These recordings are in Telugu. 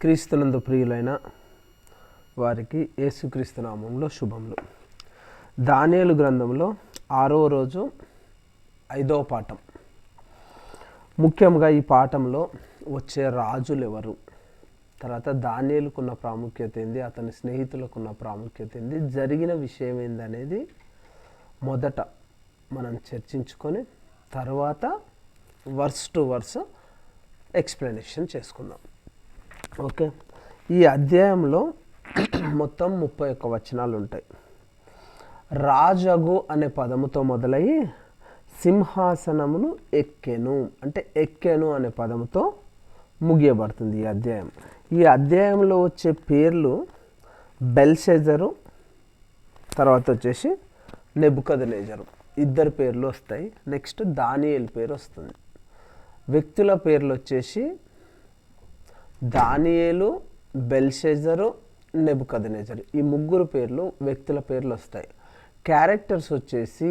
క్రీస్తునందు ప్రియులైన వారికి యేసుక్రీస్తు నామంలో శుభములు. దానియేలు గ్రంథంలో 6వ రోజు 5వ పాఠం. ముఖ్యంగా ఈ పాఠంలో వచ్చే రాజులు ఎవరు, తర్వాత దానియేలుకున్న ప్రాముఖ్యత ఏంది, అతని స్నేహితులకున్న ప్రాముఖ్యత ఏంది, జరిగిన విషయం ఏందనేది మొదట మనం చర్చించుకొని తర్వాత వర్స్ టు వర్స్ ఎక్స్ప్లెనేషన్ చేసుకుందాం. ఓకే, ఈ అధ్యాయంలో మొత్తం 31 వచనాలు ఉంటాయి. రాజగు అనే పదముతో మొదలయ్యి సింహాసనమును ఎక్కెను అంటే ఎక్కెను అనే పదముతో ముగియబడుతుంది ఈ అధ్యాయం. ఈ అధ్యాయంలో వచ్చే పేర్లు బెల్షెజరు, తర్వాత వచ్చేసి నెబుకద్నెజరు, ఇద్దరు పేర్లు వస్తాయి. నెక్స్ట్ దానియేలు పేరు వస్తుంది. వ్యక్తుల పేర్లు వచ్చేసి దానియేలు, బెల్షెజరు, నెబుకద్నెజరు, ఈ ముగ్గురు పేర్లు వ్యక్తుల పేర్లు వస్తాయి. క్యారెక్టర్స్ వచ్చేసి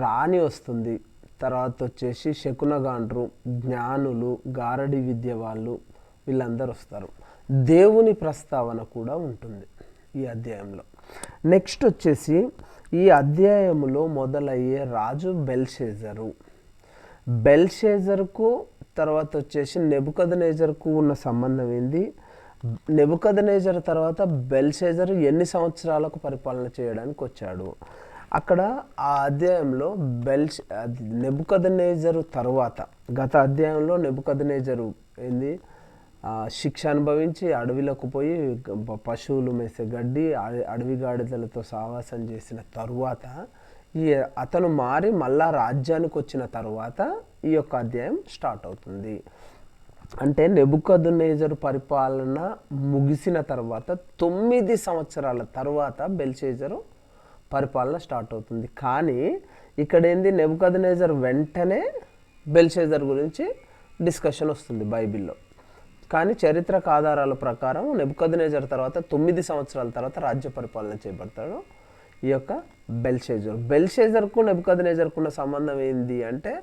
రాణి వస్తుంది, తర్వాత వచ్చేసి శకునగాండ్రు, జ్ఞానులు, గారడి విద్య వాళ్ళు, వీళ్ళందరూ వస్తారు. దేవుని ప్రస్తావన కూడా ఉంటుంది ఈ అధ్యాయంలో. నెక్స్ట్ వచ్చేసి ఈ అధ్యాయంలో మొదలయ్యే రాజు బెల్షెజరు. బెల్షెజర్కు తర్వాత వచ్చేసి నెబుకద్నెజర్కు ఉన్న సంబంధం ఏంది, నెబుకద్నెజర్ తర్వాత బెల్షెజర్ ఎన్ని సంవత్సరాలకు పరిపాలన చేయడానికి వచ్చాడు. అక్కడ ఆ అధ్యాయంలో నెబుకద్నెజరు తర్వాత గత అధ్యాయంలో నెబుకద్నెజరు ఏంది శిక్ష అనుభవించి అడవిలోకి పోయి పశువులు మేసే గడ్డి, అడవి గాడిదలతో సావాసం చేసిన తరువాత అతను మారి మళ్ళా రాజ్యానికి వచ్చిన తరువాత ఈ యొక్క అధ్యాయం స్టార్ట్ అవుతుంది. అంటే నెబుకద్నెజరు పరిపాలన ముగిసిన తర్వాత 9 సంవత్సరాల తర్వాత బెల్షెజరు పరిపాలన స్టార్ట్ అవుతుంది. కానీ ఇక్కడ ఏంది, నెబుకద్నెజరు వెంటనే బెల్షెజర్ గురించి డిస్కషన్ వస్తుంది బైబిల్లో. కానీ చరిత్రక ఆధారాల ప్రకారం నెబుకద్నెజర్ తర్వాత 9 సంవత్సరాల తర్వాత రాజ్య పరిపాలన చేపడతాడు ఈ యొక్క బెల్షెజర్. బెల్షెజర్కు నెబుకద్నెజర్కున్న సంబంధం ఏంది అంటే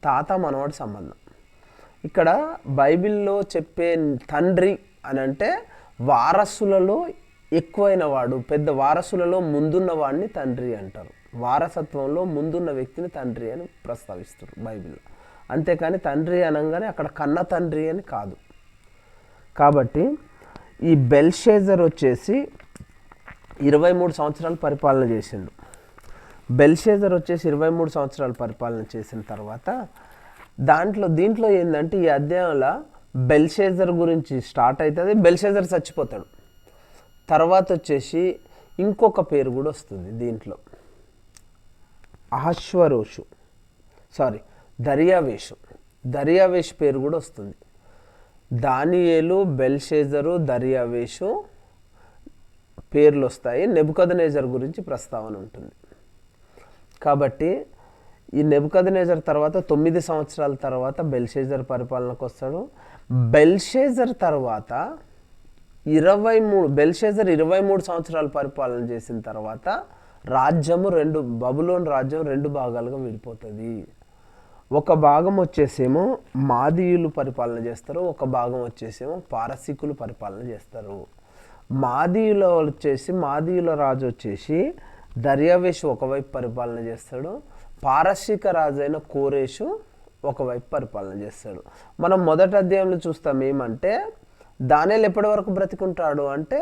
తాత మనవాడి సంబంధం. ఇక్కడ బైబిల్లో చెప్పే తండ్రి అని అంటే వారసులలో ఎక్కువైన వాడు, పెద్ద వారసులలో ముందున్న వాడిని తండ్రి అంటారు. వారసత్వంలో ముందున్న వ్యక్తిని తండ్రి అని ప్రస్తావిస్తారు బైబిల్లో. అంతేకాని తండ్రి అనగానే అక్కడ కన్న తండ్రి అని కాదు. కాబట్టి ఈ బెల్షెజర్ వచ్చేసి 23 సంవత్సరాలు పరిపాలన చేసిండు. బెల్షెజర్ వచ్చేసి 23 సంవత్సరాలు పరిపాలన చేసిన తర్వాత దీంట్లో ఏంటంటే ఈ అధ్యాయంలో బెల్షెజర్ గురించి స్టార్ట్ అవుతుంది. బెల్షెజర్ చచ్చిపోతాడు. తర్వాత వచ్చేసి ఇంకొక పేరు కూడా వస్తుంది దీంట్లో, దర్యావేషు పేరు కూడా వస్తుంది. దానియేలు, బెల్షెజరు, దర్యావేషు పేర్లు వస్తాయి. నెబుకద్నెజర్ గురించి ప్రస్తావన ఉంటుంది. కాబట్టి ఈ నెబుకద్నెజర్ తర్వాత 9 సంవత్సరాల తర్వాత బెల్షెజర్ పరిపాలనకు వస్తాడు. బెల్షెజర్ తర్వాత 23 సంవత్సరాలు పరిపాలన చేసిన తర్వాత బబులోన్ రాజ్యం 2 భాగాలుగా విడిపోతుంది. ఒక భాగం వచ్చేసేమో మాదీయులు పరిపాలన చేస్తారు, ఒక భాగం వచ్చేసేమో పారసీకులు పరిపాలన చేస్తారు. మాదీయుల రాజు వచ్చేసి దర్యావేషు ఒకవైపు పరిపాలన చేస్తాడు, పారసీక రాజు అయిన కోరేషు ఒకవైపు పరిపాలన చేస్తాడు. మనం మొదటి అధ్యాయంలో చూస్తాం ఏమంటే దానియేలు ఎప్పటి వరకు బ్రతికుంటాడు అంటే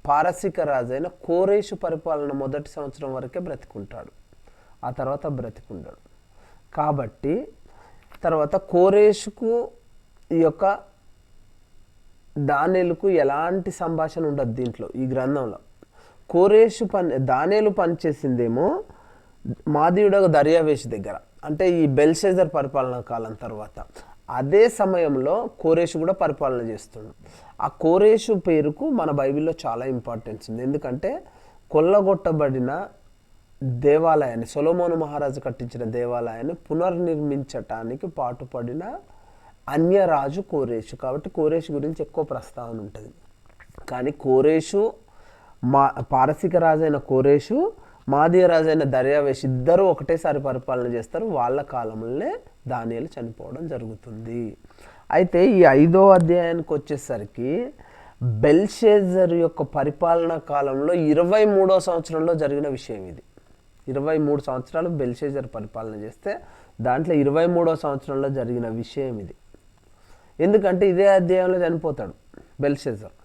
పారసీక రాజు అయిన కోరేషు పరిపాలన మొదటి సంవత్సరం వరకే బ్రతికుంటాడు, ఆ తర్వాత బ్రతికుంటాడు. కాబట్టి తర్వాత కోరేషుకు ఈ యొక్క దానియేలుకు ఎలాంటి సంభాషణ ఉండదు దీంట్లో. ఈ గ్రంథంలో దానియేలు పనిచేసిందేమో మాదీయుడు దర్యావేషు దగ్గర, అంటే ఈ బెల్షెజర్ పరిపాలన కాలం తర్వాత. అదే సమయంలో కోరేషు కూడా పరిపాలన చేస్తుండు. ఆ కోరేషు పేరుకు మన బైబిల్లో చాలా ఇంపార్టెన్స్ ఉంది. ఎందుకంటే కొల్లగొట్టబడిన దేవాలయాన్ని, సొలొమోను మహారాజు కట్టించిన దేవాలయాన్ని పునర్నిర్మించటానికి పాటుపడిన అన్యరాజు కోరేషు. కాబట్టి కోరేషు గురించి ఎక్కువ ప్రస్తావన ఉంటుంది. కానీ కోరేషు, పారసీక రాజైన కోరేషు, మాదీయ రాజైన దర్యావేషు ఇద్దరు ఒకటేసారి పరిపాలన చేస్తారు. వాళ్ళ కాలంలోనే దానియేలు చనిపోవడం జరుగుతుంది. అయితే ఈ 5వ అధ్యాయానికి వచ్చేసరికి బెల్షేజర్ యొక్క పరిపాలనా కాలంలో 23వ సంవత్సరంలో జరిగిన విషయం ఇది. 23 సంవత్సరాలు బెల్షేజర్ పరిపాలన చేస్తే దాంట్లో 23వ సంవత్సరంలో జరిగిన విషయం ఇది. ఎందుకంటే ఇదే అధ్యాయంలో చనిపోతాడు బెల్షేజర్.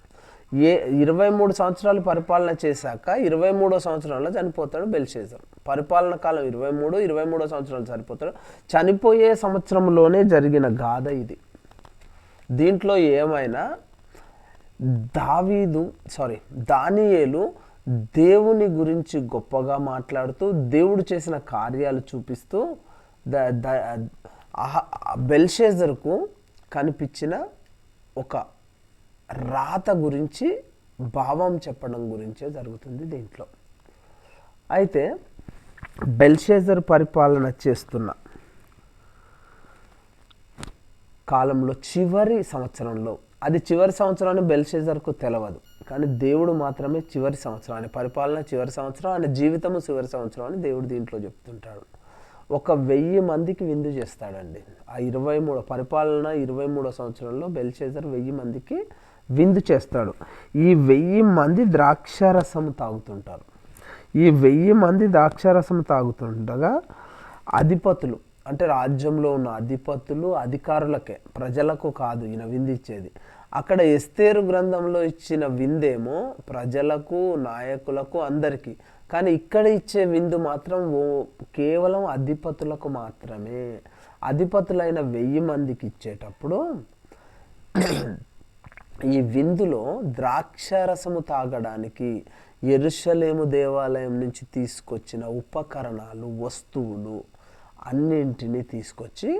23 సంవత్సరాలు పరిపాలన చేశాక 23వ సంవత్సరంలో చనిపోతాడు బెల్షేజర్. పరిపాలన కాలం 23వ సంవత్సరాలు చనిపోతాడు. చనిపోయే సంవత్సరంలోనే జరిగిన గాథ ఇది. దీంట్లో ఏమైనా దానియేలు దేవుని గురించి గొప్పగా మాట్లాడుతూ దేవుడు చేసిన కార్యాలు చూపిస్తూ బెల్షేజర్కు కనిపించిన ఒక రాత గురించి భావం చెప్పడం గురించే జరుగుతుంది దీంట్లో. అయితే బెల్షేజర్ పరిపాలన చేస్తున్న కాలంలో చివరి సంవత్సరంలో, అది చివరి సంవత్సరాన్ని బెల్షేజర్కు తెలవదు, కానీ దేవుడు మాత్రమే చివరి సంవత్సరం, ఆయన పరిపాలన చివరి సంవత్సరం, ఆయన జీవితము చివరి సంవత్సరం అని దేవుడు దీంట్లో చెప్తుంటాడు. 1000 మందికి విందు చేస్తాడండి. ఆ 23 పరిపాలన 23వ సంవత్సరంలో బెల్షేజర్ 1000 మందికి విందు చేస్తాడు. ఈ 1000 మంది ద్రాక్షారసం తాగుతుంటారు. ఈ 1000 మంది ద్రాక్షారసం తాగుతుండగా అధిపతులు, అంటే రాజ్యంలో ఉన్న అధిపతులు, అధికారులకే, ప్రజలకు కాదు ఈయన విందు ఇచ్చేది. అక్కడ ఎస్తేరు గ్రంథంలో ఇచ్చిన విందేమో ప్రజలకు, నాయకులకు, అందరికీ. కానీ ఇక్కడ ఇచ్చే విందు మాత్రం కేవలం అధిపతులకు మాత్రమే. అధిపతులైన 1000 మందికి ఇచ్చేటప్పుడు ఈ విందులో ద్రాక్షారసము తాగడానికి యెరూషలేము దేవాలయం నుంచి తీసుకొచ్చిన ఉపకరణాలు, వస్తువులు అన్నింటినీ తీసుకొచ్చి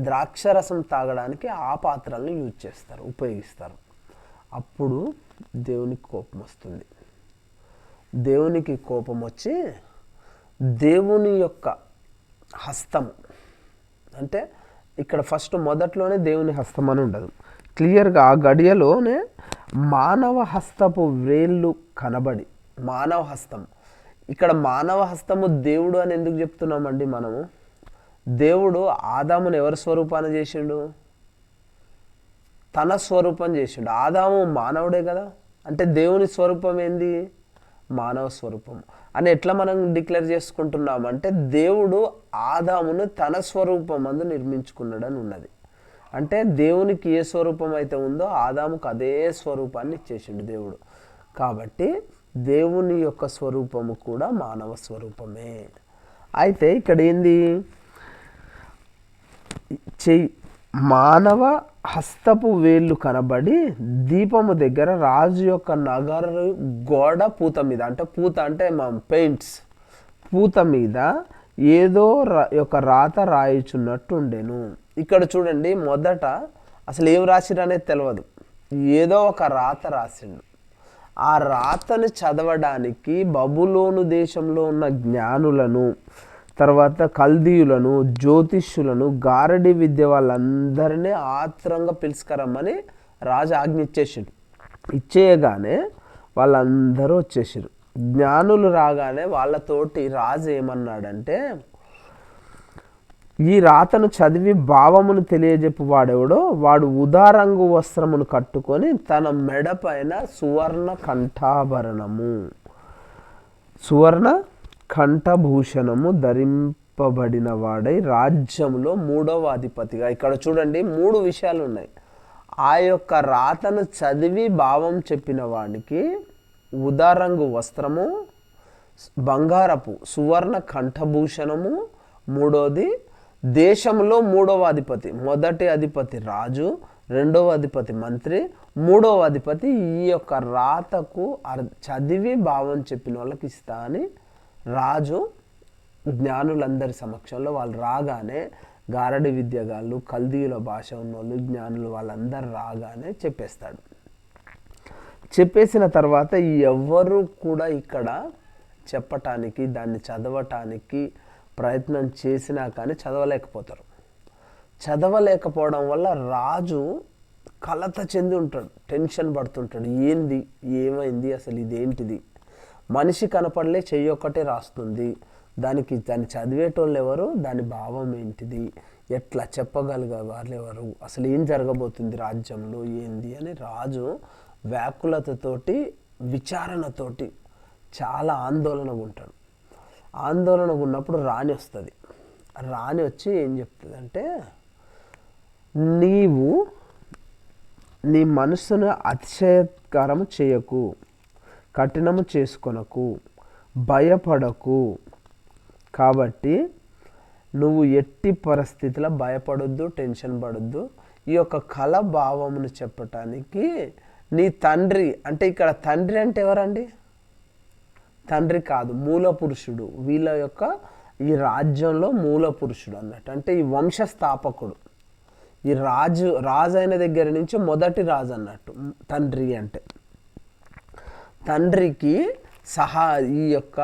ద్రాక్షారసం తాగడానికి ఆ పాత్రలను యూజ్ చేస్తారు, ఉపయోగిస్తారు. అప్పుడు దేవునికి కోపం వస్తుంది. దేవునికి కోపం వచ్చి దేవుని యొక్క హస్తము, అంటే ఇక్కడ ఫస్ట్ మొదట్లోనే దేవుని హస్తం అని ఉండదు, క్లియర్గా ఆ గడియలోనే మానవ హస్తపు వేళ్ళు కనబడి, మానవ హస్తం, ఇక్కడ మానవ హస్తము దేవుడు అని ఎందుకు చెప్తున్నామండి మనము? దేవుడు ఆదామును ఎవరి స్వరూపాన చేసిండు? తన స్వరూపం చేసిండు. ఆదాము మానవుడే కదా, అంటే దేవుని స్వరూపం ఏంది? మానవ స్వరూపం అని ఎట్లా మనం డిక్లేర్ చేసుకుంటున్నామంటే దేవుడు ఆదామును తన స్వరూపం అందు నిర్మించుకున్నాడని ఉన్నది. అంటే దేవునికి ఏ స్వరూపం అయితే ఉందో ఆదాముకు అదే స్వరూపాన్ని ఇచ్చేసిండు దేవుడు. కాబట్టి దేవుని యొక్క స్వరూపము కూడా మానవ స్వరూపమే. అయితే ఇక్కడ ఏంది? మానవ హస్తపు వేళ్ళు కనబడి దీపము దగ్గర రాజు యొక్క నగరు గోడ పూత మీద, అంటే పూత అంటే పెయింట్స్, పూత మీద ఏదో ఒక రాత రాయిచున్నట్టు ఉండెను. ఇక్కడ చూడండి, మొదట అసలు ఏం రాసిరు అనేది తెలియదు, ఏదో ఒక రాత రాసిండు. ఆ రాతను చదవడానికి బబులోను దేశంలో ఉన్న జ్ఞానులను, తర్వాత కల్దీయులను, జ్యోతిష్యులను, గారడి విద్య వాళ్ళందరినీ ఆత్రంగా పిలుచుకరమ్మని రాజు ఆజ్ఞ ఇచ్చేసాడు. ఇచ్చేయగానే వాళ్ళందరూ వచ్చేసారు. జ్ఞానులు రాగానే వాళ్ళతోటి రాజు ఏమన్నాడంటే, ఈ రాతను చదివి భావమును తెలియజెప్పు వాడెవడో వాడు ఉదారంగు వస్త్రమును కట్టుకొని తన మెడ పైన సువర్ణ కంఠాభరణము, సువర్ణ కంఠభూషణము ధరింపబడిన వాడై రాజ్యంలో 3వ అధిపతిగా. ఇక్కడ చూడండి 3 విషయాలు ఉన్నాయి. ఆ యొక్క రాతను చదివి భావం చెప్పిన వాడికి ఉదారంగు వస్త్రము, బంగారపు సువర్ణ కంఠభూషణము, మూడోది దేశంలో 3వ అధిపతి. మొదటి అధిపతి రాజు, 2వ అధిపతి మంత్రి, 3వ అధిపతి ఈ యొక్క రాతకు చదివి భావం చెప్పిన వాళ్ళకి ఇస్తా అని రాజు జ్ఞానులందరి సమక్షంలో, వాళ్ళు రాగానే గారడి విద్యగాళ్ళు, కల్దీయుల భాష ఉన్నోళ్ళు, జ్ఞానులు వాళ్ళందరూ రాగానే చెప్పేస్తాడు. చెప్పేసిన తర్వాత ఎవరు కూడా ఇక్కడ చెప్పటానికి, దాన్ని చదవటానికి ప్రయత్నం చేసినా కానీ చదవలేకపోతారు. చదవలేకపోవడం వల్ల రాజు కలత చెంది ఉంటాడు, టెన్షన్ పడుతుంటాడు. ఏంది, ఏమైంది, అసలు ఇదేంటిది? మనిషి కనపడలే, చెయ్యి ఒక్కటే రాస్తుంది, దాన్ని చదివేటోళ్ళు ఎవరు, దాని భావం ఏంటిది, ఎట్లా చెప్పగలిగే వాళ్ళు ఎవరు, అసలు ఏం జరగబోతుంది రాజ్యంలో ఏంది అని రాజు వ్యాకులతతోటి విచారణతోటి చాలా ఆందోళనగా ఉంటాడు. ఆందోళనగా ఉన్నప్పుడు రాణి వస్తుంది. రాణి వచ్చి ఏం చెప్తుంది అంటే, నీవు నీ మనసును అతిశయకరము చేయకు, కఠినము చేసుకొనకు, భయపడకు. కాబట్టి నువ్వు ఎట్టి పరిస్థితిలో భయపడొద్దు, టెన్షన్ పడొద్దు. ఈ యొక్క కళ భావమును చెప్పటానికి నీ తండ్రి, అంటే ఇక్కడ తండ్రి అంటే ఎవరండి? తండ్రి కాదు, మూల పురుషుడు. వీళ్ళ యొక్క ఈ రాజ్యంలో మూల పురుషుడు అన్నట్టు, అంటే ఈ వంశస్థాపకుడు. ఈ రాజు అయిన దగ్గర నుంచి మొదటి రాజు అన్నట్టు తండ్రి అంటే. తండ్రికి ఈ యొక్క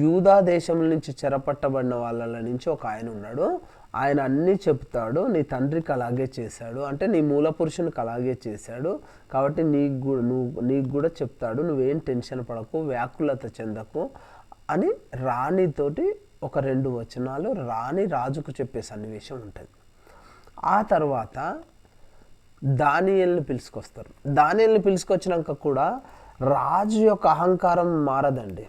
యూదా దేశం నుంచి చెరపట్టబడిన వాళ్ళ నుంచి ఒక ఆయన ఉన్నాడు. ఆయన అన్నీ చెప్తాడు, నీ తండ్రికి అలాగే చేశాడు, అంటే నీ మూల పురుషునికి అలాగే చేశాడు, కాబట్టి నీకు కూడా చెప్తాడు, నువ్వేం టెన్షన్ పడకు, వ్యాకులత చెందకు అని రాణితోటి ఒక 2 వచనాలు రాణి రాజుకు చెప్పే సన్నివేశం ఉంటుంది. ఆ తర్వాత దానియేలుని పిలుచుకొస్తారు. దానియేలుని పిలుచుకొచ్చినాక కూడా రాజు యొక్క అహంకారం మారదండి.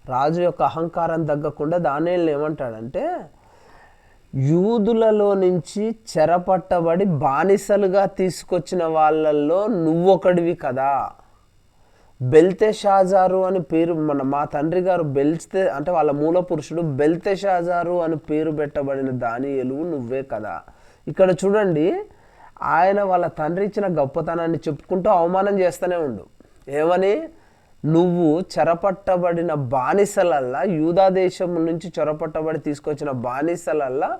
రాజు యొక్క అహంకారం తగ్గకుండా దానియేలు ఏమంటాడంటే, యూదులలో నుంచి చెరపట్టబడి బానిసలుగా తీసుకొచ్చిన వాళ్ళల్లో నువ్వొకడివి కదా. బెల్తెషాజారు అని పేరు, మా తండ్రి గారు అంటే వాళ్ళ మూల పురుషుడు బెల్తెషాజారు అని పేరు పెట్టబడిన దానియేలు నువ్వే కదా. ఇక్కడ చూడండి, ఆయన వాళ్ళ తండ్రి ఇచ్చిన గొప్పతనాన్ని చెప్పుకుంటూ అవమానం చేస్తూనే ఉండు. ఏమని? నువ్వు చెరపట్టబడిన బానిసలల్లా, యూదా దేశం నుంచి చెరపట్టబడి తీసుకొచ్చిన బానిసలల్లా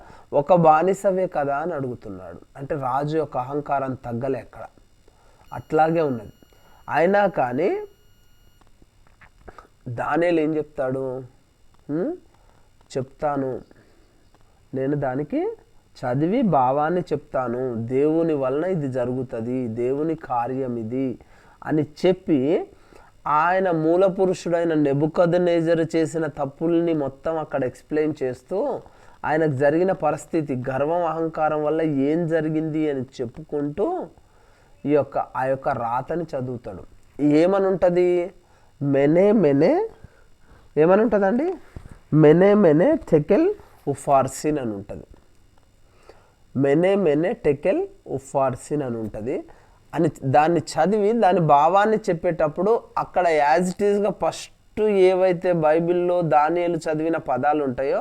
ఒక బానిసవే కదా అని అడుగుతున్నాడు. అంటే రాజు యొక్క అహంకారం తగ్గలే అక్కడ, అట్లాగే ఉన్నది. అయినా కానీ దానియేలు ఏం చెప్తాడు? చెప్తాను, నేను దానికి చదివి భావాన్ని చెప్తాను, దేవుని వలన ఇది జరుగుతుంది, దేవుని కార్యం ఇది అని చెప్పి ఆయన మూల పురుషుడైన నెబుకద్నెజరు చేసిన తప్పుల్ని మొత్తం అక్కడ ఎక్స్ప్లెయిన్ చేస్తూ ఆయనకు జరిగిన పరిస్థితి, గర్వం అహంకారం వల్ల ఏం జరిగింది అని చెప్పుకుంటూ ఆ యొక్క రాతని చదువుతాడు. ఏమని ఉంటుంది? మెనే ఏమని ఉంటుందండి? మెనే టెకెల్ ఉఫార్సిన్ అని ఉంటుంది. మెనే టెకెల్ ఉఫార్సిన్ అని ఉంటుంది అని దాన్ని చదివి దాని భావాన్ని చెప్పేటప్పుడు అక్కడ యాజ్ ఇట్ ఈస్గా ఫస్ట్ ఏవైతే బైబిల్లో దానియేలు చదివిన పదాలు ఉంటాయో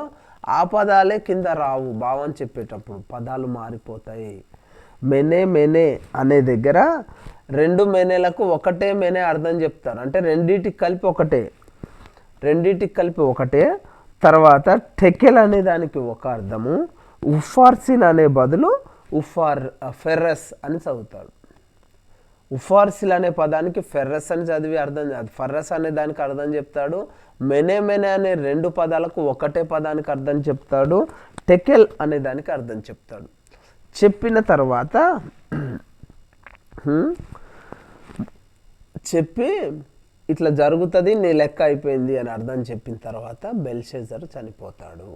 ఆ పదాలే కింద రావు. భావం చెప్పేటప్పుడు పదాలు మారిపోతాయి. మెనే అనే దగ్గర 2 మెనేలకు ఒకటే మెనే అర్థం చెప్తారు. అంటే రెండింటికి కలిపి ఒకటే. తర్వాత టెకెల్ అనే దానికి ఒక అర్థము, ఉఫార్సిన్ అనే బదులు ఫెర్రస్ అని చదువుతాడు. ఉఫార్సిల్ అనే పదానికి ఫెర్రస్ అని చదివి ఫెర్రస్ అనే దానికి అర్థం చెప్తాడు. మెనే అనే 2 పదాలకు ఒకటే పదానికి అర్థం చెప్తాడు. టెకెల్ అనే దానికి అర్థం చెప్తాడు. చెప్పిన తర్వాత చెప్పి ఇట్లా జరుగుతుంది, నీ లెక్క అయిపోయింది అని అర్థం చెప్పిన తర్వాత బెల్షెజర్ చనిపోతాడు.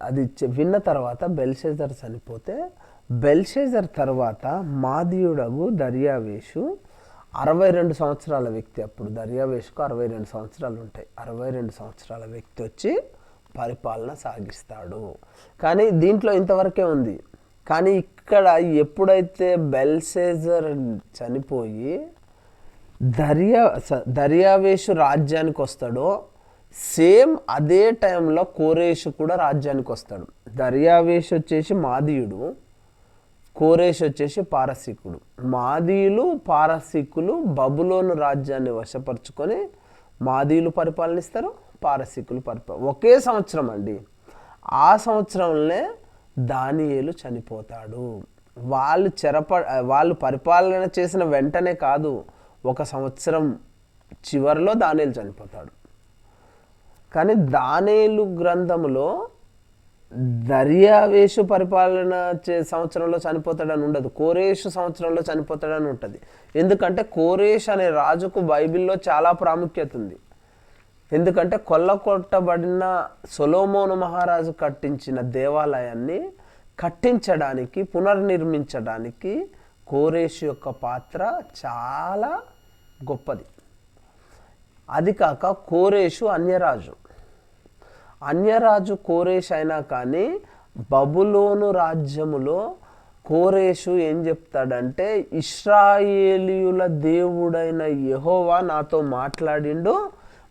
అది విన్న తర్వాత బెల్షెజర్ చనిపోతే, బెల్షెజర్ తర్వాత మాదీయుడగు దర్యావేషు 62 సంవత్సరాల వ్యక్తి. అప్పుడు దర్యావేషుకు 62 సంవత్సరాలు ఉంటాయి. 62 సంవత్సరాల వ్యక్తి వచ్చి పరిపాలన సాగిస్తాడు. కానీ దీంట్లో ఇంతవరకే ఉంది. కానీ ఇక్కడ ఎప్పుడైతే బెల్షెజర్ చనిపోయి దర్యావేషు రాజ్యానికి వస్తాడో సేమ్ అదే టైంలో కోరేషు కూడా రాజ్యానికి వస్తాడు. దర్యావేషు వచ్చేసి మాదీయుడు, కోరేష్ వచ్చేసి పారసీకుడు. మాదీయులు పారసీకులు బబులోను రాజ్యాన్ని వశపరుచుకొని మాదీయులు పరిపాలనిస్తారు, పారసీకులు ఒకే సంవత్సరం అండి. ఆ సంవత్సరంలోనే దానియేలు చనిపోతాడు. వాళ్ళు పరిపాలన చేసిన వెంటనే కాదు, 1 సంవత్సరం చివరిలో దానియేలు చనిపోతాడు. కానీ దానియేలు గ్రంథంలో దర్యావేషు పరిపాలన సంవత్సరంలో చనిపోతాడని ఉండదు, కోరేషు సంవత్సరంలో చనిపోతాడని ఉంటుంది. ఎందుకంటే కోరేష్ అనే రాజుకు బైబిల్లో చాలా ప్రాముఖ్యత ఉంది. ఎందుకంటే కొల్లగొట్టబడిన సొలొమోను మహారాజు కట్టించిన దేవాలయాన్ని కట్టించడానికి, పునర్నిర్మించడానికి కోరేషు యొక్క పాత్ర చాలా గొప్పది. అది కాక కోరేషు అన్యరాజు కోరేష్ అయినా కానీ బబులోను రాజ్యములో కోరేషు ఏం చెప్తాడంటే, ఇశ్రాయేలీయుల దేవుడైన యెహోవా నాతో మాట్లాడిండు,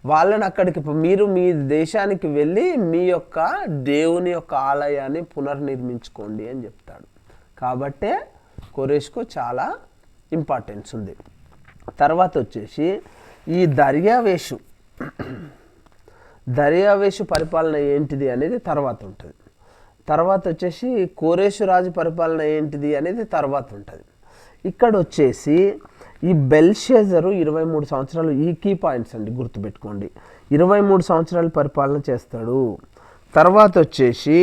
వాళ్ళని అక్కడికి మీరు మీ దేశానికి వెళ్ళి మీ యొక్క దేవుని యొక్క ఆలయాన్ని పునర్నిర్మించుకోండి అని చెప్తాడు. కాబట్టే కోరేష్కు చాలా ఇంపార్టెన్స్ ఉంది. తర్వాత వచ్చేసి ఈ దర్యావేషు పరిపాలన ఏంటిది అనేది తర్వాత ఉంటుంది. తర్వాత వచ్చేసి కోరేషు రాజు పరిపాలన ఏంటిది అనేది తర్వాత ఉంటుంది. ఇక్కడ వచ్చేసి ఈ బెల్షెజరు 23 సంవత్సరాలు, ఈ కీ పాయింట్స్ అండి గుర్తుపెట్టుకోండి, 23 సంవత్సరాలు పరిపాలన చేస్తాడు. తర్వాత వచ్చేసి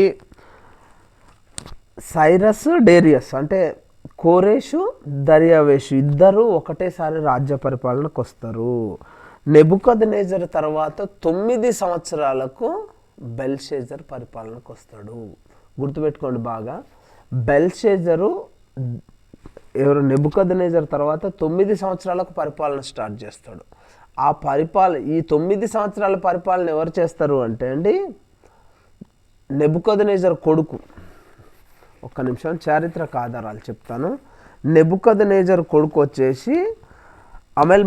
సైరస్ డేరియస్ అంటే కోరేషు దర్యావేషు ఇద్దరు ఒకటేసారి రాజ్య పరిపాలనకు వస్తారు. నెబుకద్నెజర్ తర్వాత 9 సంవత్సరాలకు బెల్షెజర్ పరిపాలనకు వస్తాడు. గుర్తుపెట్టుకోండి బాగా, బెల్షెజరు ఎవరు నెబుకద్నెజర్ తర్వాత 9 సంవత్సరాలకు పరిపాలన స్టార్ట్ చేస్తాడు. ఈ 9 సంవత్సరాల పరిపాలన ఎవరు చేస్తారు అంటే అండి, నెబుకద్నెజర్ కొడుకు. ఒక్క నిమిషం చారిత్రక ఆధారాలు చెప్తాను. నెబుకద్నెజర్ కొడుకు వచ్చేసి అమెల్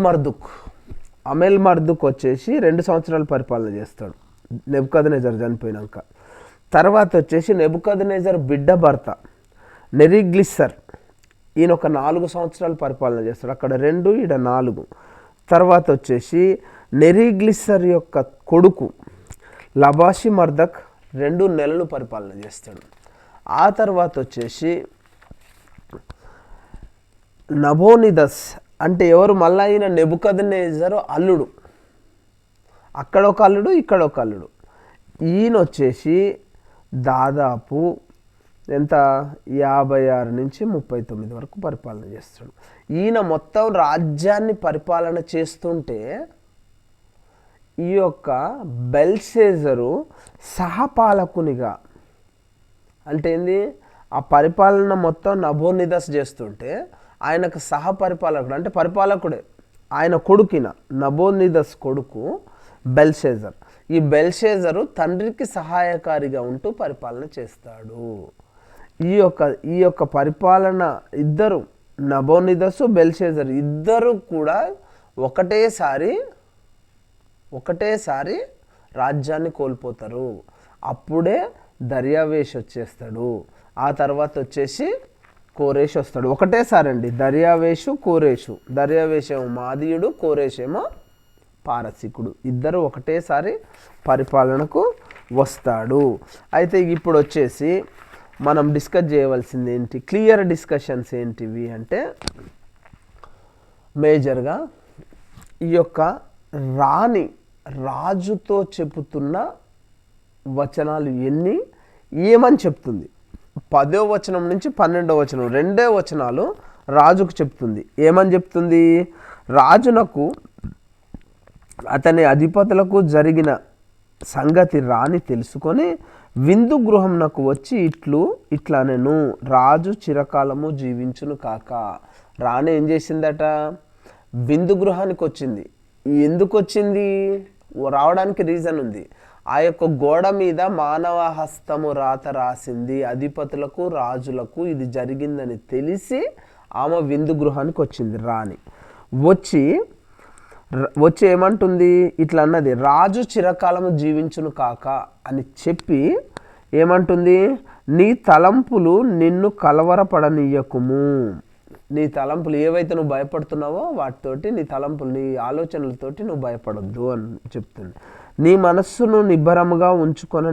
మర్దుక్ వచ్చేసి 2 సంవత్సరాలు పరిపాలన చేస్తాడు నెబుకద్నెజర్ చనిపోయినాక. తర్వాత వచ్చేసి నెబుకద్నెజర్ బిడ్డ భర్త నెరిగ్లిస్సర్, ఈయన ఒక 4 సంవత్సరాలు పరిపాలన చేస్తాడు. అక్కడ 2, ఈడ 4. తర్వాత వచ్చేసి నెరిగ్లిస్సర్ యొక్క కొడుకు లబాషి మర్దక్ 2 నెలలు పరిపాలన చేస్తాడు. ఆ తర్వాత వచ్చేసి నబోనిదస్ అంటే ఎవరు, మళ్ళీ ఈయన నెబుకద్నెజరు అల్లుడు, అక్కడ ఒక అల్లుడు ఇక్కడ ఒక అల్లుడు. ఈయన వచ్చేసి దాదాపు ఎంత 56 నుంచి 39 వరకు పరిపాలన చేస్తాడు. ఈయన మొత్తం రాజ్యాన్ని పరిపాలన చేస్తుంటే ఈ యొక్క బెల్షెజరు సహపాలకునిగా, అంటే ఏంది, ఆ పరిపాలన మొత్తం నబోనిదస్ చేస్తుంటే ఆయనకు సహపరిపాలకుడు అంటే పరిపాలకుడే, ఆయన కొడుకిన నబోనిదస్ కొడుకు బెల్షెజర్. ఈ బెల్షెజరు తండ్రికి సహాయకారిగా ఉంటూ పరిపాలన చేస్తాడు. ఈ యొక్క పరిపాలన ఇద్దరు, నబోనిదస్ బెల్షెజర్ ఇద్దరు కూడా ఒకటేసారి రాజ్యాన్ని కోల్పోతారు. అప్పుడే దర్యావేష్ వచ్చేస్తాడు. ఆ తర్వాత వచ్చేసి కోరేష్ వస్తాడు. ఒకటేసారి అండి, దర్యావేషు ఏమో మాదీయుడు, కోరేష్ ఏమో పారసీకుడు, ఇద్దరు ఒకటేసారి పరిపాలనకు వస్తాడు. అయితే ఇప్పుడు వచ్చేసి మనం డిస్కస్ చేయవలసింది ఏంటి, క్లియర్ డిస్కషన్స్ ఏంటివి అంటే, మేజర్గా ఈ యొక్క రాజుతో చెబుతున్న వచనాలు ఏమని చెప్తుంది. 10వ వచనం నుంచి 12వ వచనం 2 వచనాలు రాజుకు చెప్తుంది. ఏమని చెప్తుంది, రాజునకు అతని అధిపతులకు జరిగిన సంగతి రాణి తెలుసుకొని విందు గృహంనకు వచ్చి ఇట్లా నేను రాజు చిరకాలము జీవించును కాక. రాణి ఏం చేసిందట, విందు గృహానికి వచ్చింది. ఎందుకు వచ్చింది, రావడానికి రీజన్ ఉంది. ఆ యొక్క గోడ మీద మానవ హస్తము రాత రాసింది. అధిపతులకు రాజులకు ఇది జరిగిందని తెలిసి ఆమె విందు గృహానికి వచ్చింది. రాణి వచ్చి ఏమంటుంది, ఇట్లా అన్నది, రాజు చిరకాలము జీవించును కాక అని చెప్పి ఏమంటుంది, నీ తలంపులు నిన్ను కలవరపడనీయకుము. నీ తలంపులు ఏవైతే నువ్వు భయపడుతున్నావో వాటితోటి, నీ తలంపులు నీ ఆలోచనలతోటి నువ్వు భయపడొద్దు అని చెప్తుంది. నీ మనస్సును నిబ్బరముగా ఉంచుకొని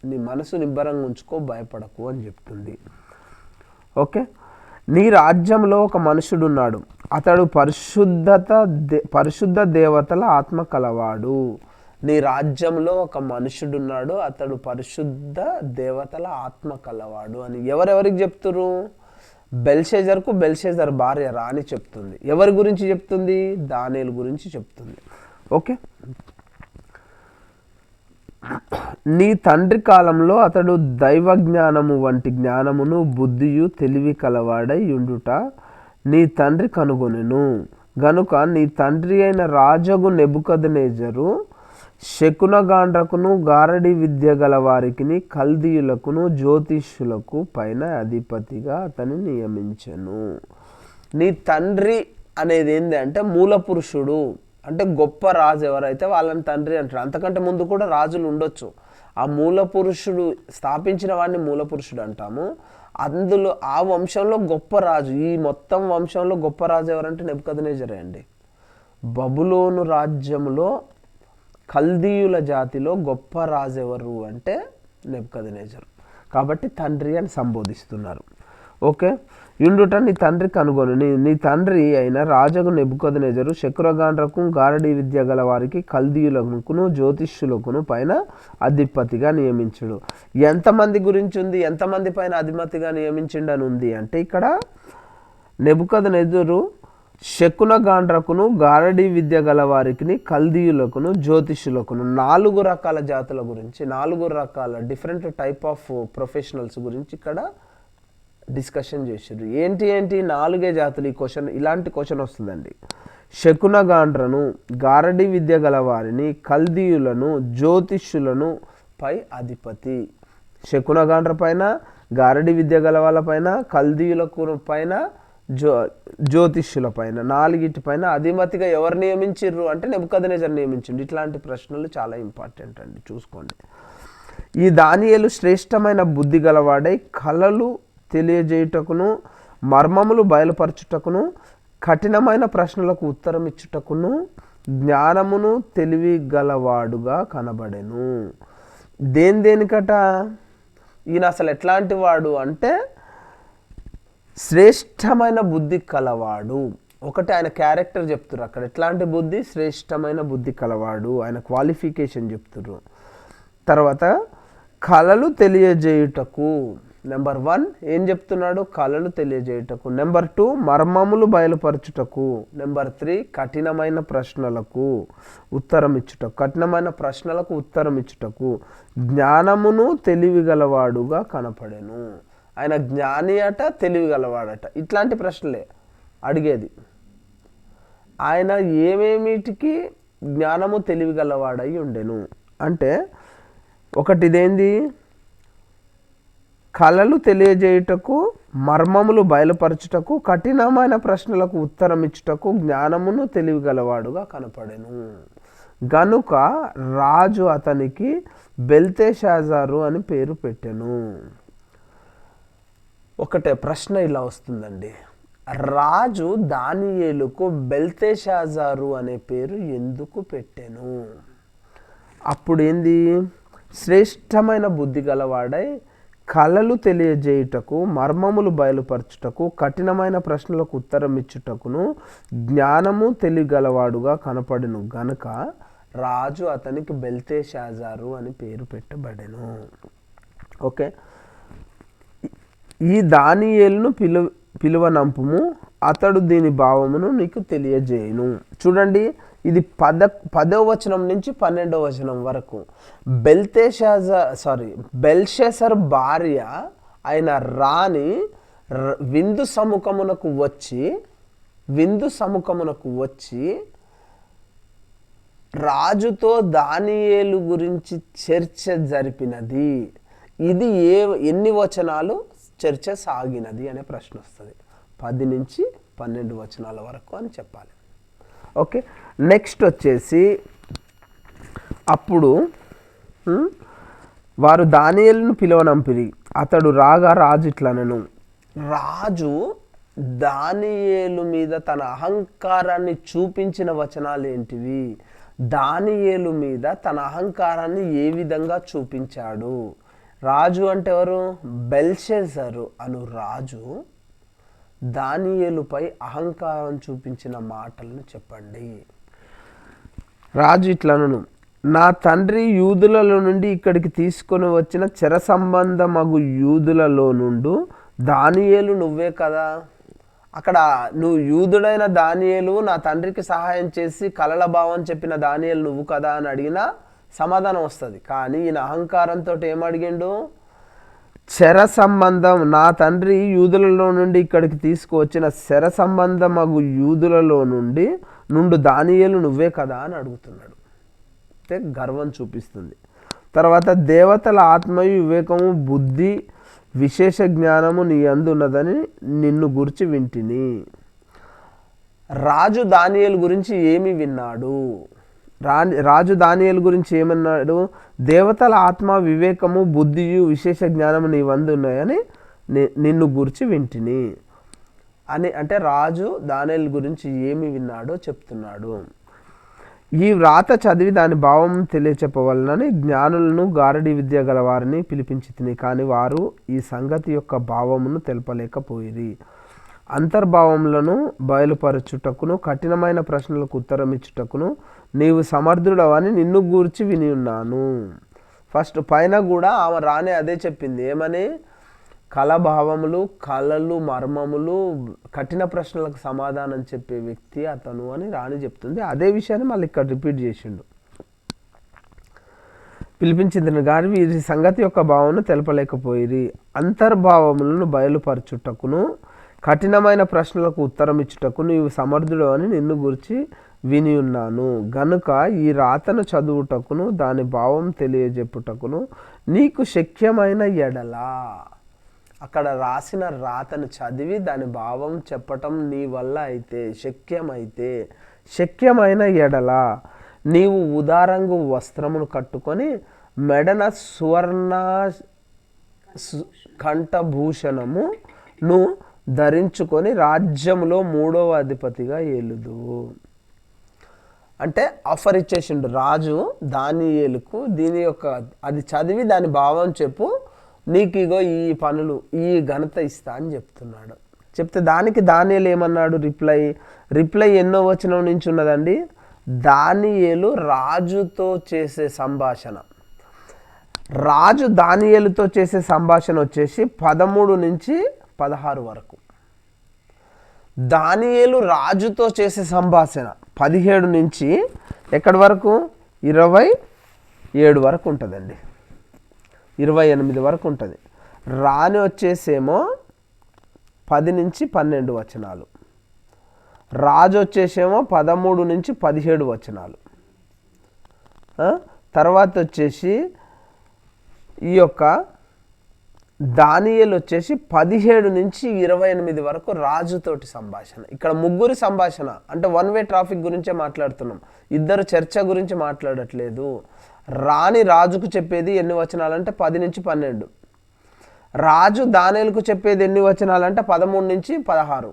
నీ మనసు నిబ్బరంగా ఉంచుకో, భయపడకు అని చెప్తుంది. ఓకే, నీ రాజ్యంలో ఒక మనుషుడున్నాడు, అతడు పరిశుద్ధ దేవతల ఆత్మ కలవాడు. నీ రాజ్యంలో ఒక మనుషుడున్నాడు, అతడు పరిశుద్ధ దేవతల ఆత్మ కలవాడు అని ఎవరెవరికి చెప్తురు, బెల్షెజర్ భార్య రాణి చెప్తుంది. ఎవరి గురించి చెప్తుంది, దానియేలు గురించి చెప్తుంది. ఓకే, నీ తండ్రి కాలంలో అతడు దైవజ్ఞానము వంటి జ్ఞానమును బుద్ధియు తెలివి కలవాడై ఉండుట నీ తండ్రి కనుగొనెను. గనుక నీ తండ్రి అయిన రాజగు నెబుకద్నెజరు శకునగాండ్రకును గారడి విద్య గల వారికి కల్దీయులకును జ్యోతిష్యులకు పైన అధిపతిగా అతని నియమించెను. నీ తండ్రి అనేది ఏంటి అంటే మూల పురుషుడు, అంటే గొప్ప రాజు ఎవరైతే వాళ్ళని తండ్రి అంటారు. అంతకంటే ముందు కూడా రాజులు ఉండొచ్చు. ఆ మూల పురుషుడు స్థాపించిన వాడిని మూల పురుషుడు అంటాము. అందులో ఆ వంశంలో గొప్ప రాజు, ఈ మొత్తం వంశంలో గొప్ప రాజు ఎవరంటే నెబుకద్నెజరే అండి. బబులోను రాజ్యంలో కల్దీయుల జాతిలో గొప్ప రాజు ఎవరు అంటే నెబుకద్నెజరు. కాబట్టి తండ్రి అని సంబోధిస్తున్నారు. ఓకే, ఇండుట నీ తండ్రి కనుగొను. నీ తండ్రి అయిన రాజగు నెబుకద్నెజరు శకునగాండ్రకు గారడీ విద్య గల వారికి కల్దీయులకును జ్యోతిష్యులకును పైన అధిపతిగా నియమించుడు. ఎంతమంది గురించి ఉంది, ఎంతమంది పైన అధిపతిగా నియమించిండని ఉంది అంటే ఇక్కడ నెబుకద్నెజరు శకునగాండ్రకును గారడీ విద్య గల వారికి కల్దీయులకును జ్యోతిష్యులకును 4 రకాల జాతుల గురించి, 4 రకాల డిఫరెంట్ టైప్ ఆఫ్ ప్రొఫెషనల్స్ గురించి ఇక్కడ డిస్కషన్ చేసారు. ఏంటి 4 జాతులు. ఈ క్వశ్చన్, ఇలాంటి క్వశ్చన్ వస్తుందండి. శకునగాండ్రను, గారడీ విద్య గల వారిని, కల్దీయులను, జ్యోతిష్యులను పై అధిపతి. శకునగాండ్ర పైన, గారడీ విద్య గల వాళ్ళ పైన, కల్దీయులకు పైన, జ్యోతిష్యుల పైన, 4 పైన అధిపతిగా ఎవరు నియమించిర్రు అంటే నెబుకద్నెజరు నియమించిండు. ఇట్లాంటి ప్రశ్నలు చాలా ఇంపార్టెంట్ అండి, చూసుకోండి. ఈ దానియేలు శ్రేష్టమైన బుద్ధి గలవాడై కలలు తెలియజేయుటకును మర్మములు బయలుపరచుటకును కఠినమైన ప్రశ్నలకు ఉత్తరం ఇచ్చుటకును జ్ఞానమును తెలివి గలవాడుగా కనబడెను. దేనికట ఈయన అసలు ఎట్లాంటి వాడు అంటే శ్రేష్టమైన బుద్ధి కలవాడు. ఒకటి ఆయన క్యారెక్టర్ చెప్తున్నారు అక్కడ. ఎట్లాంటి బుద్ధి? శ్రేష్టమైన బుద్ధి కలవాడు. ఆయన క్వాలిఫికేషన్ చెప్తున్నారు. తర్వాత కలలు తెలియజేయుటకు, నెంబర్ 1 ఏం చెప్తున్నాడు? కలలు తెలియజేయుటకు. నెంబర్ 2 మర్మములు బయలుపరచుటకు. నెంబర్ 3 కఠినమైన ప్రశ్నలకు ఉత్తరం ఇచ్చుటకు. కఠినమైన ప్రశ్నలకు ఉత్తరం ఇచ్చుటకు జ్ఞానమును తెలివి గలవాడుగా కనపడెను. ఆయన జ్ఞాని అట, తెలివి గలవాడట. ఇట్లాంటి ప్రశ్నలే అడిగేది. ఆయన ఏమేమిటికి జ్ఞానము తెలివి గలవాడై ఉండెను అంటే ఒకటి ఇదేంది? కలలు తెలియజేయుటకు, మర్మములు బయలుపరచుటకు, కఠినమైన ప్రశ్నలకు ఉత్తరం ఇచ్చుటకు జ్ఞానమును తెలివి గలవాడుగా కనపడెను. గనుక రాజు అతనికి బెల్తెషాజారు అని పేరు పెట్టెను. ఒకటే ప్రశ్న ఇలా వస్తుందండి, రాజు దానియేలుకు బెల్తెషాజారు అనే పేరు ఎందుకు పెట్టెను? అప్పుడు ఏంది? శ్రేష్టమైన బుద్ధి గలవాడై కలలు తెలియజేయుటకు, మర్మములు బయలుపరచుటకు, కఠినమైన ప్రశ్నలకు ఉత్తరం ఇచ్చుటకును జ్ఞానము తెలియగలవాడుగా కనపడెను. గనుక రాజు అతనికి బెల్తెషాజారు అని పేరు పెట్టబడెను. ఓకే, ఈ దానియేలును పిలువనంపుము, అతడు దీని భావమును నీకు తెలియజేయును. చూడండి, ఇది 10వ వచనం నుంచి 12వ వచనం వరకు బెల్షెసర్ భార్య అయిన రాణి విందు సముఖమునకు వచ్చి రాజుతో దానియేలు గురించి చర్చ జరిపినది. ఇది ఎన్ని వచనాలు చర్చ సాగినది అనే ప్రశ్న వస్తుంది. 10 నుంచి 12 వచనాల వరకు అని చెప్పాలి. ఓకే, నెక్స్ట్ వచ్చేసి అప్పుడు వారు దానియేలును పిలువనంపిరి. అతడు రాగా రాజు ఇట్లనెను. రాజు దానియేలు మీద తన అహంకారాన్ని చూపించిన వచనాలు ఏంటివి? దానియేలు మీద తన అహంకారాన్ని ఏ విధంగా చూపించాడు? రాజు అంటే ఎవరు? బెల్షెసరు అను రాజు దానియేలుపై అహంకారం చూపించిన మాటలను చెప్పండి. రాజు ఇట్లనను, నా తండ్రి యూదులలో నుండి ఇక్కడికి తీసుకొని వచ్చిన చెర సంబంధమగు యూదులలో నుండి దానియేలు నువ్వే కదా. అక్కడ నువ్వు యూదుడైన దానియేలు, నా తండ్రికి సహాయం చేసి కలల భావం చెప్పిన దానియేలు నువ్వు కదా అని అడిగినా సమాధానం వస్తుంది. కానీ ఈయన అహంకారంతో ఏమడిగిండు? శర సంబంధం, నా తండ్రి యూదులలో నుండి ఇక్కడికి తీసుకువచ్చిన శర సంబంధమగు యూదులలో నుండి దానియేలు నువ్వే కదా అని అడుగుతున్నాడు. అంటే గర్వం చూపిస్తుంది. తర్వాత దేవతల ఆత్మయు వివేకము బుద్ధి విశేష జ్ఞానము నీ అందున్నదని నిన్ను గురించి వింటిని. రాజు దానియేలు గురించి ఏమి విన్నాడు? రాజు దానియేలు గురించి ఏమన్నాడు? దేవతల ఆత్మ వివేకము బుద్ధియు విశేష జ్ఞానము నీ వందు ఉన్నాయని నిన్ను గురించి వింటిని అని. అంటే రాజు దానియేలు గురించి ఏమి విన్నాడో చెప్తున్నాడు. ఈ వ్రాత చదివి దాని భావం తెలియచెప్పవలనని జ్ఞానులను గారడి విద్య గల వారిని పిలిపించి తిని, కానీ వారు ఈ సంగతి యొక్క భావమును తెలపలేకపోయిరి. అంతర్భావములను బయలుపరచుటకును కఠినమైన ప్రశ్నలకు ఉత్తరం ఇచ్చుటకును నీవు సమర్థుడవని నిన్ను గూర్చి విని ఉన్నాను. ఫస్ట్ పైన కూడా ఆమె రానే అదే చెప్పింది. ఏమని? కళభావములు, కళలు, మర్మములు, కఠిన ప్రశ్నలకు సమాధానం చెప్పే వ్యక్తి అతను అని రాణి చెప్తుంది. అదే విషయాన్ని మళ్ళీ ఇక్కడ రిపీట్ చేసిండు. పిలిపించింది కానీ వీరి సంగతి యొక్క భావమును తెలపలేకపోయిరి. అంతర్భావములను బయలుపరచుటకును కఠినమైన ప్రశ్నలకు ఉత్తరం ఇచ్చుటకు నీవు సమర్థుడు అని నిన్ను గురించి విని ఉన్నాను. గనుక ఈ రాతను చదువుటకును దాని భావం తెలియజెప్పుటకును నీకు శక్యమైన ఎడలా, అక్కడ రాసిన రాతను చదివి దాని భావం చెప్పటం నీ వల్ల అయితే, శక్యమైన ఎడల నీవు ఉదారంగు వస్త్రమును కట్టుకొని మెడన సువర్ణ కంఠభూషణమును ధరించుకొని రాజ్యములో 3వ అధిపతిగా ఏలుదు. అంటే ఆఫర్ ఇచ్చేసిండు రాజు దానియేలుకు, దీని యొక్క అది చదివి దాని భావం చెప్పు, నీకు ఇగో ఈ పనులు, ఈ ఘనత ఇస్తా అని చెప్తున్నాడు. చెప్తే దానికి దానియేలు ఏమన్నాడు? రిప్లై ఎన్నో వచనం నుంచి ఉన్నదండి. దానియేలు రాజుతో చేసే సంభాషణ, రాజు దానియేలుతో చేసే సంభాషణ వచ్చేసి 13 నుంచి 16 వరకు. దానియేలు రాజుతో చేసే సంభాషణ 17 నుంచి ఎక్కడి వరకు? 27 వరకు ఉంటుందండి, 28 వరకు ఉంటుంది. రాణి వచ్చేసేమో 10 నుంచి 12 వచనాలు, రాజు వచ్చేసేమో 13 నుంచి 17 వచనాలు. తర్వాత వచ్చేసి ఈ యొక్క దానియేలు వచ్చేసి 17 నుంచి 28 వరకు రాజుతోటి సంభాషణ. ఇక్కడ ముగ్గురి సంభాషణ అంటే వన్ వే ట్రాఫిక్ గురించే మాట్లాడుతున్నాం, ఇద్దరు చర్చ గురించి మాట్లాడట్లేదు. రాణి రాజుకు చెప్పేది ఎన్ని వచనాలంటే 10 నుంచి 12, రాజు దానియేలుకు చెప్పేది ఎన్ని వచనాలంటే 13 నుంచి 16,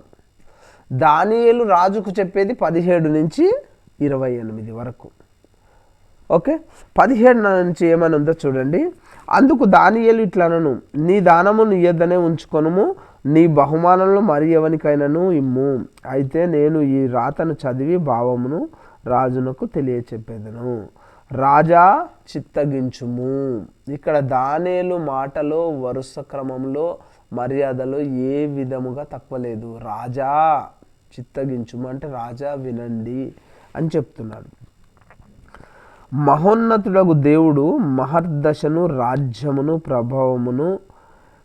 దానియేలు రాజుకు చెప్పేది 17 నుంచి 28 వరకు. ఓకే, 17 నుంచి ఏమని ఉందో చూడండి. అందుకు దానియేలు ఇట్లనను, నీ దానము నీ యొద్దనే ఉంచుకొనుము, నీ బహుమానంలో మరి ఎవనికైనాను ఇమ్ము. అయితే నేను ఈ రాతను చదివి భావమును రాజునకు తెలియచెప్పేదను. రాజా చిత్తగించుము. ఇక్కడ దానియేలు మాటలో వరుస క్రమంలో మర్యాదలో ఏ విధముగా తక్కువ లేదు. రాజా చిత్తగించుము అంటే రాజా వినండి అని చెప్తున్నాడు. మహోన్నతుడగు దేవుడు మహర్దశను, రాజ్యమును, ప్రభావమును,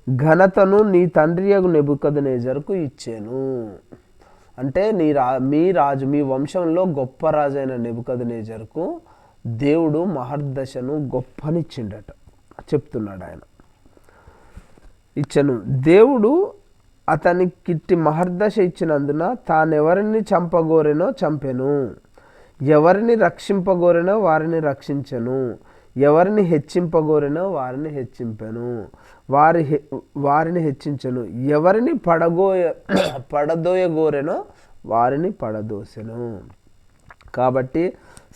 ఘనతను నీ తండ్రియగు నెబుకద్నెజరుకు ఇచ్చాను. అంటే మీ వంశంలో గొప్ప రాజైన నెబుకద్నెజరుకు దేవుడు మహర్దశను గొప్పనిచ్చిండట చెప్తున్నాడు. ఆయన ఇచ్చను. దేవుడు అతనికిట్టి మహర్దశ ఇచ్చినందున తానెవరిని చంపగోరెనో చంపెను, ఎవరిని రక్షింపగోరెనో వారిని రక్షించెను, ఎవరిని హెచ్చింపగోరెనో వారిని హెచ్చింపెను, వారిని హెచ్చించెను, ఎవరిని పడదోయగోరెనో వారిని పడదోసెను. కాబట్టి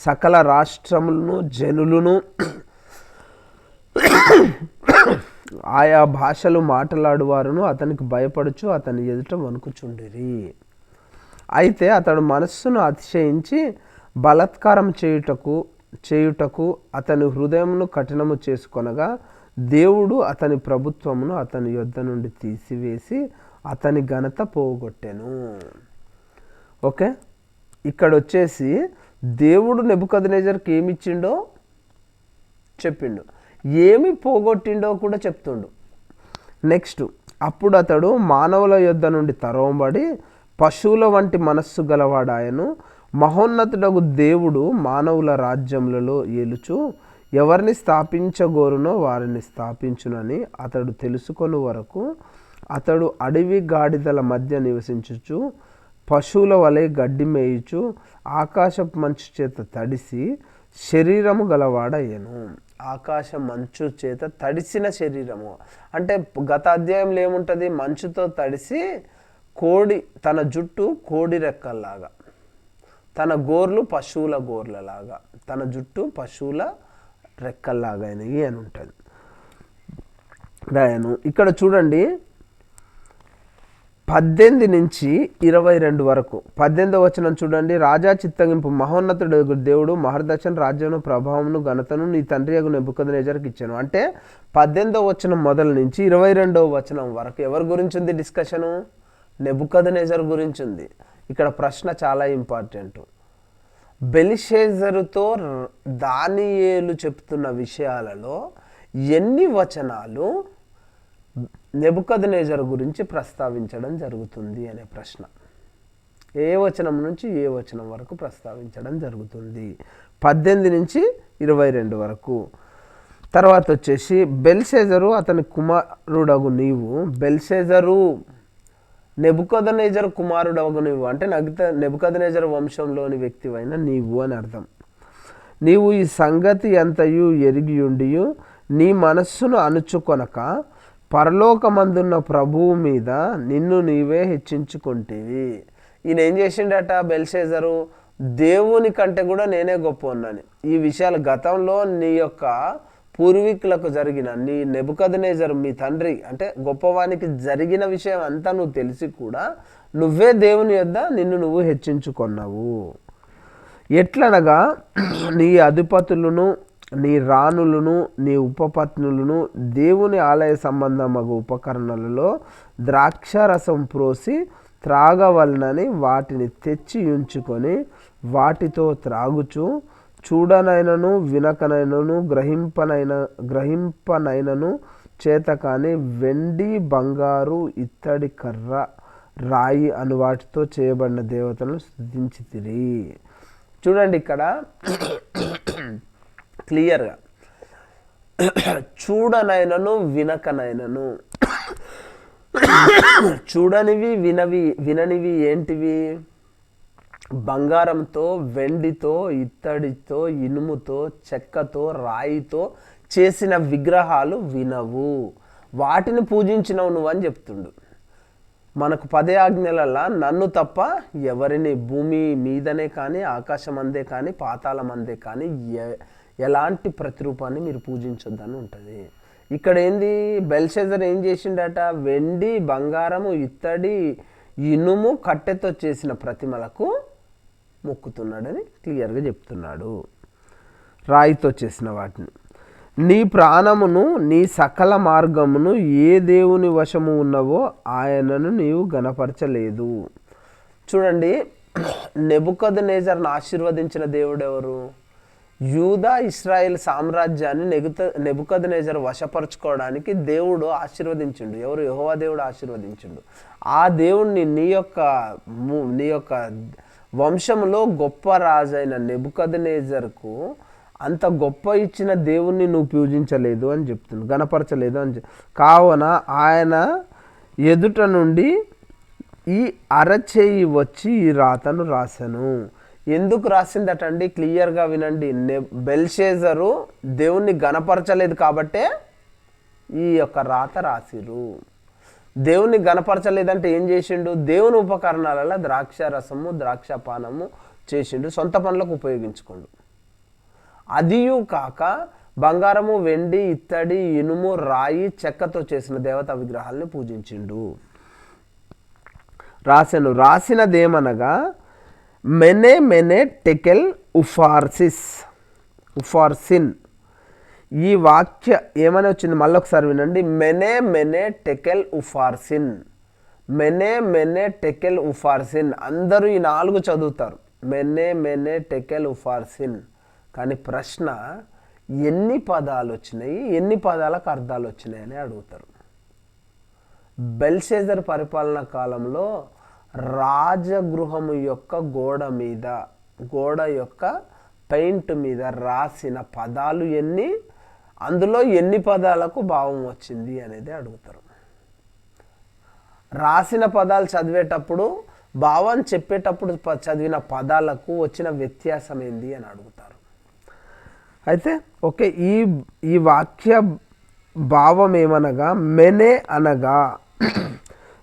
సకల రాష్ట్రములను, జనులను, ఆయా భాషలు మాట్లాడువారును అతనికి భయపడుచు అతని ఎదుట వణుకుచుండిరి. అయితే అతడు మనస్సును అతిశయించి బలాత్కారం చేయుటకు అతని హృదయమును కఠినము చేసుకొనగా దేవుడు అతని ప్రభుత్వమును అతని యొద్ద నుండి తీసివేసి అతని ఘనత పోగొట్టెను. ఓకే, ఇక్కడ వచ్చేసి దేవుడు నెబుకద్నెజర్కి ఏమిచ్చిండో చెప్పిండు. ఏమి పోగొట్టిండో కూడా చెప్తుండు. నెక్స్ట్, అప్పుడు అతడు మానవుల యొద్ద నుండి తరవబడి పశువుల వంటి మనస్సు గలవాడాయను. మహోన్నతుడగు దేవుడు మానవుల రాజ్యములలో ఏలుచు ఎవరిని స్థాపించగోరునో వారిని స్థాపించునని అతడు తెలుసుకొని వరకు అతడు అడవి గాడిదల మధ్య నివసించుచు పశువుల వలె గడ్డి మేయుచు ఆకాశపు మంచు చేత తడిసి శరీరము గలవాడయ్యను. ఆకాశ మంచు చేత తడిసిన శరీరము అంటే గత అధ్యాయంలో ఏముంటుంది? మంచుతో తడిసి కోడి, తన జుట్టు కోడి రెక్కల్లాగా, తన గోర్లు పశువుల గోర్లలాగా, తన జుట్టు పశువుల రెక్కల్లాగా అయినవి అని ఉంటుంది రాయను. ఇక్కడ చూడండి 18 నుంచి 22 వరకు. 18వ వచనం చూడండి. రాజా చిత్తగింపు, మహోన్నతుడు దేవుడు మహర్దశను రాజ్యమును ప్రభావమును ఘనతను నీ తండ్రి యగు నెబుకద్నెజరుకు ఇచ్చాను. అంటే 18వ వచనం మొదలు నుంచి 22వ వచనం వరకు ఎవరి గురించి ఉంది డిస్కషను? నెబుకద్నెజరు గురించి ఉంది. ఇక్కడ ప్రశ్న చాలా ఇంపార్టెంట్. బెల్షెజరుతో దానియేలు చెప్తున్న విషయాలలో ఎన్ని వచనాలు నెబుకద్నెజరు గురించి ప్రస్తావించడం జరుగుతుంది అనే ప్రశ్న. ఏ వచనం నుంచి ఏ వచనం వరకు ప్రస్తావించడం జరుగుతుంది? 18 నుంచి 22 వరకు. తర్వాత వచ్చేసి బెల్షెజరు అతని కుమారుడగు నీవు. బెల్షెజరు నెబుకద్నెజరు కుమారుడగు నీవు అంటే నెబుకద్నెజరు వంశంలోని వ్యక్తివైన నీవు అని అర్థం. నీవు ఈ సంగతి అంతయు ఎరిగియుండియు నీ మనస్సును అణుచుకొనక పరలోకమందున్న ప్రభువు మీద నిన్ను నీవే హెచ్చించుకుంటేవి. ఈయన ఏం చేసిండట బెల్షెజరు? దేవుని కంటే కూడా నేనే గొప్ప ఉన్నాను. ఈ విషయాలు గతంలో నీ యొక్క పూర్వీకులకు జరిగిన, నీ నెబుకద్నెజరు మీ తండ్రి అంటే గొప్పవానికి జరిగిన విషయం అంతా నువ్వు తెలిసి కూడా నువ్వే దేవుని యొద్ద నిన్ను నువ్వు హెచ్చించుకున్నావు. ఎట్లనగా నీ అధిపతులను, నీ రాణులను, నీ ఉపపత్నులను దేవుని ఆలయ సంబంధమగు ఉపకరణలలో ద్రాక్షారసం ప్రోసి త్రాగవలనని వాటిని తెచ్చి ఉంచుకొని వాటితో త్రాగుచు చూడనైనను వినకనైనను గ్రహింపనైనను చేత కానీ వెండి, బంగారు, ఇత్తడి, కర్ర, రాయి అను వాటితో చేయబడిన దేవతలను స్తుతించితిరి. చూడండి ఇక్కడ క్లియర్గా చూడనైనను వినకనైనను. చూడనివి విననివి ఏంటివి? బంగారంతో, వెండితో, ఇత్తడితో, ఇనుముతో, చెక్కతో, రాయితో చేసిన విగ్రహాలు వినవు, వాటిని పూజించినవు నువ్వు అని చెప్తుండు. మనకు 10 ఆజ్ఞలల్లా నన్ను తప్ప ఎవరిని భూమి మీదనే కానీ ఆకాశం అందే కానీ పాతాళం అందే కానీ ఎలాంటి ప్రతిరూపాన్ని మీరు పూజించొద్దని ఉంటుంది. ఇక్కడ ఏంది? బెల్షెజర్ ఏం చేసిండట? వెండి, బంగారము, ఇత్తడి, ఇనుము, కట్టెతో చేసిన ప్రతిమలకు మొక్కుతున్నాడని క్లియర్గా చెప్తున్నాడు. రాయితో చేసిన వాటిని. నీ ప్రాణమును, నీ సకల మార్గమును ఏ దేవుని వశము ఉన్నవో ఆయనను నీవు గణపరచలేదు. చూడండి, నెబుకద్నెజర్ను ఆశీర్వదించిన దేవుడు ఎవరు? యూదా ఇశ్రాయేల్ సామ్రాజ్యాన్ని నెబుకద్నెజరు వశపరచుకోవడానికి దేవుడు ఆశీర్వదించిండు. ఎవరు? యెహోవా దేవుడు ఆశీర్వదించిండు. ఆ దేవుణ్ణి నీ యొక్క వంశంలో గొప్ప రాజైన నెబుకద్నెజర్కు అంత గొప్ప ఇచ్చిన దేవుణ్ణి నువ్వు పూజించలేదు అని చెప్తుంది, గణపరచలేదు అని కావున ఆయన ఎదుట నుండి ఈ అరచేయి వచ్చి ఈ రాతను రాశాను. ఎందుకు రాసిందటండి? క్లియర్గా వినండి. బెల్షెజరు దేవుణ్ణి గణపరచలేదు కాబట్టే ఈ యొక్క రాత రాసిరు. దేవుణ్ణి గణపరచలేదంటే ఏం చేసిండు? దేవుని ఉపకరణాలలో ద్రాక్షారసము, ద్రాక్షపానము చేసిండు, సొంత పనులకు ఉపయోగించుకోండు. అదియు కాక బంగారము, వెండి, ఇత్తడి, ఇనుము, రాయి, చెక్కతో చేసిన దేవతా విగ్రహాలని పూజించిండు. రాసినదేమనగా మెనే టెకెల్ ఉఫార్సిన్. ఈ వాక్య ఏమని వచ్చింది? మళ్ళీ ఒకసారి వినండి. మెనే టెకెల్ ఉఫార్సిన్. మెనే టెకెల్ ఉఫార్సిన్. అందరూ ఈ 4 చదువుతారు, మెనే టెకెల్ ఉఫార్సిన్. కానీ ప్రశ్న, ఎన్ని పదాలు వచ్చినాయి, ఎన్ని పదాలకు అర్థాలు వచ్చినాయి అని అడుగుతారు. బెల్షెజర్ పరిపాలన కాలంలో రాజగృహము యొక్క గోడ యొక్క పెయింట్ మీద రాసిన పదాలు ఎన్ని, అందులో ఎన్ని పదాలకు భావం వచ్చింది అనేది అడుగుతారు. రాసిన పదాలు చదివేటప్పుడు, భావం చెప్పేటప్పుడు చదివిన పదాలకు వచ్చిన వ్యత్యాసం ఏంది అని అడుగుతారు. అయితే ఓకే, ఈ వాక్య భావం ఏమనగా, మెనే అనగా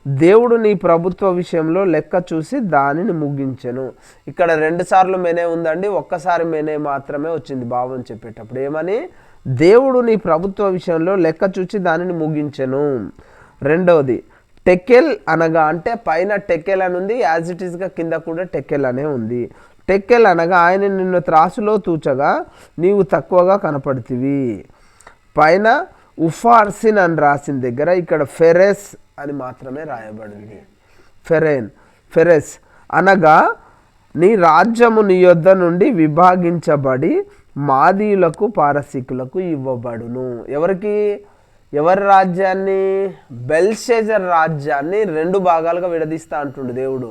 దేవుడు నీ ప్రభుత్వ విషయంలో లెక్క చూసి దానిని ముగించెను. ఇక్కడ 2 సార్లు మెనే ఉందండి, ఒక్కసారి మెనే మాత్రమే వచ్చింది భావం చెప్పేటప్పుడు. ఏమని? దేవుడు నీ ప్రభుత్వ విషయంలో లెక్క చూసి దానిని ముగించెను. రెండవది టెకెల్ అనగా, అంటే పైన టెకెల్ అని ఉంది, యాజ్ ఇట్ ఈస్గా కింద కూడా టెకెల్ అనే ఉంది. టెకెల్ అనగా ఆయన నిన్ను త్రాసులో తూచగా నీవు తక్కువగా కనపడుతీవి. పైన ఉఫార్సిన్ అని రాసిన దగ్గర ఇక్కడ ఫెరెస్ అని మాత్రమే రాయబడింది. ఫెరెస్ అనగా నీ రాజ్యము నీ యొద్ద నుండి విభాగించబడి మాదీయులకు పారసీకులకు ఇవ్వబడును. ఎవరి రాజ్యాన్ని? బెల్షెజర్ రాజ్యాన్ని 2 భాగాలుగా విడదీస్తా అంటుండు దేవుడు.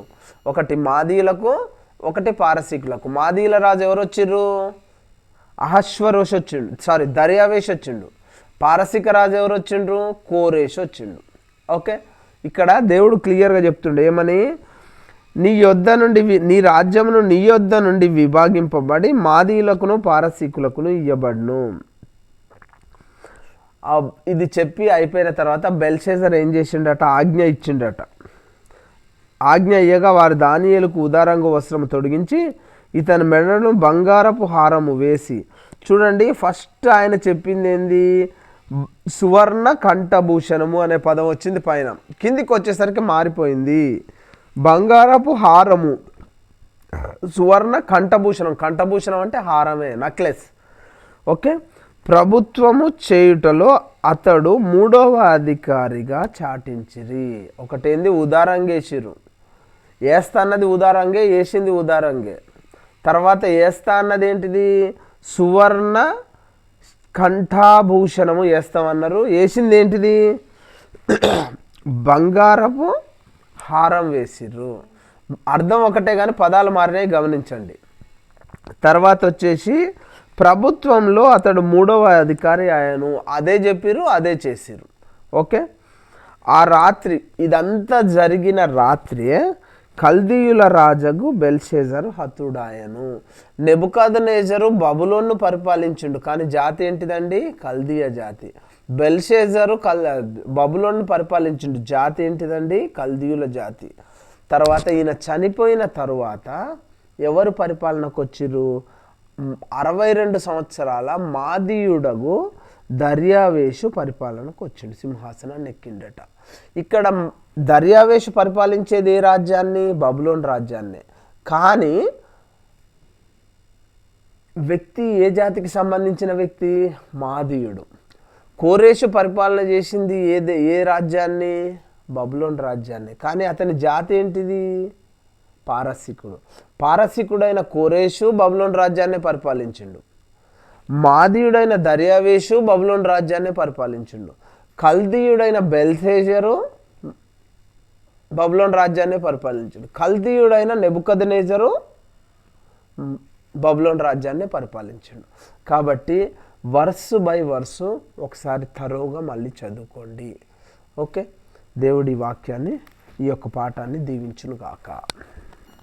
ఒకటి మాదీయులకు, ఒకటి పారసీకులకు. మాదీయుల రాజు ఎవరు వచ్చిర్రు? అహశ్వరోష్ వచ్చిండు, దర్యావేష్ వచ్చిండు. పారసీక రాజు ఎవరు వచ్చిండ్రు? కోరేష్ వచ్చిండు. ఓకే, ఇక్కడ దేవుడు క్లియర్గా చెప్తుండే ఏమని? నీ రాజ్యమును నీ యొద్ద నుండి విభాగింపబడి మాదీయులకును పారసీకులకును ఇయ్యబడును. ఇది చెప్పి అయిపోయిన తర్వాత బెల్షెజర్ ఏం చేసిండట? ఆజ్ఞ ఇచ్చిండట. ఆజ్ఞ ఇయ్యగా వారు దానియేలుకు ఉదారంగు వస్త్రము తొడిగించి ఇతని మెడను బంగారపు హారము వేసి, చూడండి ఫస్ట్ ఆయన చెప్పింది ఏంది? సువర్ణ కంఠభూషణము అనే పదం వచ్చింది పైన, కిందికి వచ్చేసరికి మారిపోయింది. బంగారపు హారము, సువర్ణ కంఠభూషణం అంటే హారమే, నెక్లెస్. ఓకే, ప్రభుత్వము చేయుటలో అతడు 3వ అధికారిగా చాటించిరి. ఒకటేంది? ఉదారంగేసిరు. ఏస్తా అన్నది ఉదారంగే, వేసింది ఉదారంగే. తర్వాత ఏస్తా అన్నది ఏంటిది? సువర్ణ కంఠాభూషణము వేస్తామన్నారు. వేసింది ఏంటిది? బంగారపు హారం వేసిర్రు. అర్థం ఒకటే కానీ పదాలు మారినాయి, గమనించండి. తర్వాత వచ్చేసి ప్రభుత్వంలో అతడు 3వ అధికారి ఆయను. అదే చెప్పిర్రు, అదే చేసిర్రు. ఓకే, ఆ రాత్రి, ఇదంతా జరిగిన రాత్రి కల్దీయుల రాజగు బెల్షెజరు హతుడాయను. నెబుకద్నెజరు బబులోన్ను పరిపాలించిండు, కానీ జాతి ఏంటిదండి? కల్దీయ జాతి. బెల్షెజరు బబులోన్ను పరిపాలించిండు, జాతి ఏంటిదండి? కల్దీయుల జాతి. తర్వాత ఈయన చనిపోయిన తరువాత ఎవరు పరిపాలనకు వచ్చిర్రు? 62 సంవత్సరాల మాదీయుడగు దర్యావేషు పరిపాలనకు వచ్చిండు, సింహాసనాన్ని ఎక్కిండట. ఇక్కడ దర్యావేషు పరిపాలించేది ఏ రాజ్యాన్ని? బబులోన్ రాజ్యాన్ని. కానీ వ్యక్తి ఏ జాతికి సంబంధించిన వ్యక్తి? మాదీయుడు. కోరేషు పరిపాలన చేసింది ఏ రాజ్యాన్ని? బబులోన్ రాజ్యాన్ని. కానీ అతని జాతి ఏంటిది? పారసీకుడు. పారసీకుడైన కోరేషు బబులోన్ రాజ్యాన్ని పరిపాలించిండు. మాదీయుడైన దర్యావేషు బబులోన్ రాజ్యాన్ని పరిపాలించిండు. కల్దీయుడైన బెల్షెజరు బబులోన్ రాజ్యాన్ని పరిపాలించిండు. కల్దీయుడైన నెబుకద్నెజరు బబులోన్ రాజ్యాన్ని పరిపాలించిండు. కాబట్టి వర్సు బై వర్సు ఒకసారి తరోగా మళ్ళీ చదువుకోండి. ఓకే, దేవుడి వాక్యాన్ని, ఈ యొక్క పాఠాన్ని దీవించును గాక.